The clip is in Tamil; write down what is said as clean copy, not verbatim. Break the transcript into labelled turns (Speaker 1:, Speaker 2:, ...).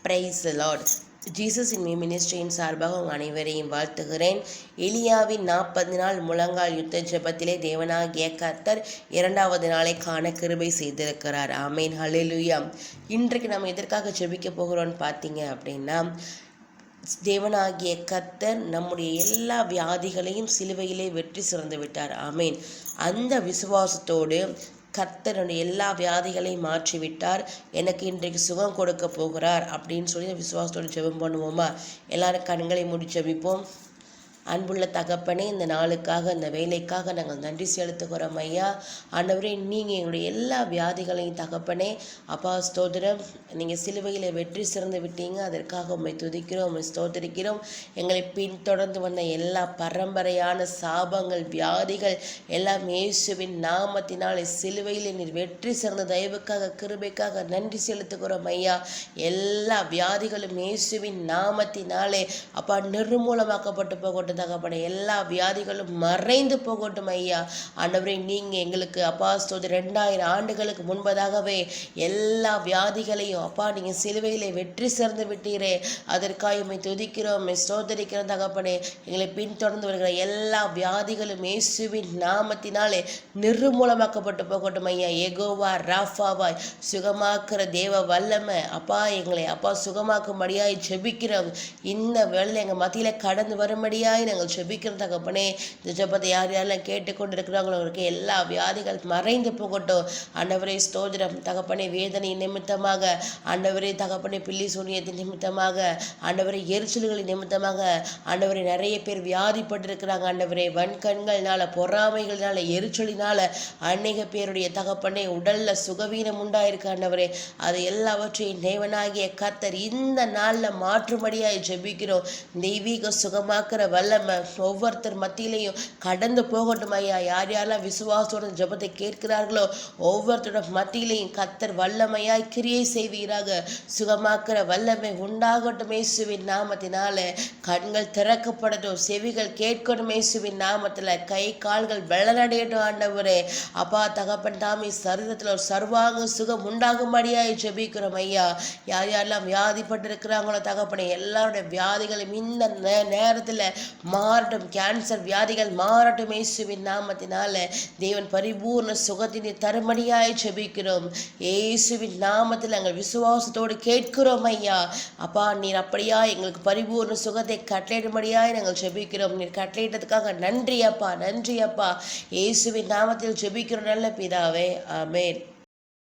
Speaker 1: Price the Lord. Jesus in me மினிஸ்ட்ரியின் சார்பாக உங்கள் அனைவரையும் வாழ்த்துகிறேன். எலியாவின் 40 நாள் முழங்கால் யுத்த ஜெபத்திலே தேவனாகிய கர்த்தர் 2வது நாளை காண கிருபை செய்திருக்கிறார். ஆமேன், ஹல்லேலூயா. இன்றைக்கு நம்ம எதற்காக ஜெபிக்க போகிறோம்னு பார்த்தீங்க அப்படின்னா, தேவனாகிய கர்த்தர் நம்முடைய எல்லா வியாதிகளையும் சிலுவையிலே வெற்றி சிறந்து விட்டார். ஆமேன். அந்த விசுவாசத்தோடு கர்த்தருடைய எல்லா வியாதிகளையும் மாற்றிவிட்டார், எனக்கு இன்றைக்கு சுகம் கொடுக்க போகிறார் அப்படின்னு சொல்லி விசுவாசத்தோடு ஜெபம் பண்ணுவோமா? எல்லாரும் கண்களை மூடி ஜெபிப்போம். அன்புள்ள தகப்பனே, இந்த நாளுக்காக இந்த வேலைக்காக நாங்கள் நன்றி செலுத்துகிறோம் ஐயா. ஆண்டவரே, நீங்கள் எங்களுடைய எல்லா வியாதிகளையும் தகப்பனே அப்பா ஸ்தோத்திரம், நீங்கள் சிலுவையில் வெற்றி சிறந்து விட்டீங்க. அதற்காக உண்மை துதிக்கிறோம், உண்மை ஸ்தோத்திரிக்கிறோம். எங்களை பின்தொடர்ந்து வந்த எல்லா பரம்பரையான சாபங்கள் வியாதிகள் எல்லாம் இயேசுவின் நாமத்தினாலே சிலுவையில் நீர் வெற்றி சிறந்த தயவுக்காக கிருபைக்காக நன்றி செலுத்துகிறோம் ஐயா. எல்லா வியாதிகளும் இயேசுவின் நாமத்தினாலே அப்பா நிர்மூலமாக்கப்பட்டு போகட்டும் தகப்பனே. எல்லா வியாதிகளும் மறைந்து போகட்டும் ஐயா. ஆண்டவரே, நீங்க எங்களுக்கு அப்பா ஸ்தோத்திரம் 2000 ஆண்டுகளுக்கு முன்பதாகவே எல்லா வியாதிகளையும் அப்பா நீங்க சிலுவையிலே வெற்றி சிறந்து விட்டீரே. அதற்காக உம்மை துதிக்கிறோம், ஸ்தோத்திரிக்கிறோம் தகப்பனே. எங்களை பின்தொடர்ந்து வருகிற எல்லா வியாதிகளும் இயேசுவின் நாமத்தினாலே நிர்மூலமாக்கப்பட்டு போகட்டும் ஐயா. யெகோவா ராஃபாவாய் சுகமாக்குற தேவ வல்லமை அப்பா எங்களை அப்பா சுகமாக்கும்படியாய் ஜெபிக்கிறோம். இந்த வேளை எங்கள் மத்தியில் கடந்து வரும்படியாய் நாங்கள் ஜெபிக்கிறோம் தகப்பனே. இந்த ஜெபத்தை யார் யாரெல்லாம் கேட்டுக்கொண்டிருக்கிறாங்களோ அவங்களுக்கு எல்லா வியாதிகள் மறைந்து போகட்டும். ஆண்டவரே ஸ்தோத்திரம் தகப்பனே. வேதனை நிமித்தமாக ஆண்டவரே தகப்பனே, பில்லி சூனியத்தின் நிமித்தமாக ஆண்டவரே, எரிச்சல்களின் நிமித்தமாக ஆண்டவரே நிறைய பேர் வியாதிப்பட்டிருக்கிறாங்க ஆண்டவரே. வன்கண்கள்னால, பொறாமைகள்னால, எரிச்சலினால அநேக பேருடைய தகப்பனே உடல்ல சுகவீனம் உண்டாயிருக்கு ஆண்டவரே. அது எல்லாவற்றையும் தேவனாகிய கர்த்தர் இந்த நாளில் மாற்றும்படியாய் ஜெபிக்கிறோம். தெய்வீக சுகமாக்குற வல்லமை ஒவ்வொருத்தர் மத்தியிலையும் கடந்து போகட்டும் ஐயா. யார் யாரெல்லாம் விசுவாசத்தோட ஜெபத்தை கேட்கிறார்களோ ஒவ்வொருத்தரோட மத்தியிலையும் கர்த்தர் வல்லமையாய் கிரியை செய்வீராக. சுகமாக்குற வல்லமை உண்டாகட்டும் இயேசுவின் நாமத்தினால. கண்கள் திறக்கப்படட்டும், செவிகள் கேட்கணும் இயேசுவின் நாமத்துல. கை கால்கள் வெள்ளனடையட்டும் ஆண்டவரே. அப்பா தகப்பன் தாமே சரீரத்தில் ஒரு சர்வாங்க சுகம் உண்டாகும்படியாய் ஜெபிக்கிறோம் ஐயா. யார் யாரெல்லாம் வியாதிப்பட்டிருக்கிறாங்களோ தகப்பனே, எல்லாருடைய வியாதிகளும் இந்த நேரத்தில் மாறட்டும். கேன்சர் வியாதிகள் மாறட்டும் இயேசுவின் நாமத்தினால. தேவன் பரிபூர்ண சுகத்தினை தருமடியாய் ஜெபிக்கிறோம் இயேசுவின் நாமத்தில். நாங்கள் விசுவாசத்தோடு கேட்கிறோம் ஐயா. அப்பா நீர் அப்படியா எங்களுக்கு பரிபூர்ண சுகத்தை கட்டளையிடும்படியாய் நாங்கள் ஜெபிக்கிறோம். நீர் கட்டளையிட்டதுக்காக நன்றி அப்பா, நன்றி அப்பா. இயேசுவின் நாமத்தில் ஜெபிக்கிறோம் நல்ல பிதாவே, ஆமென்.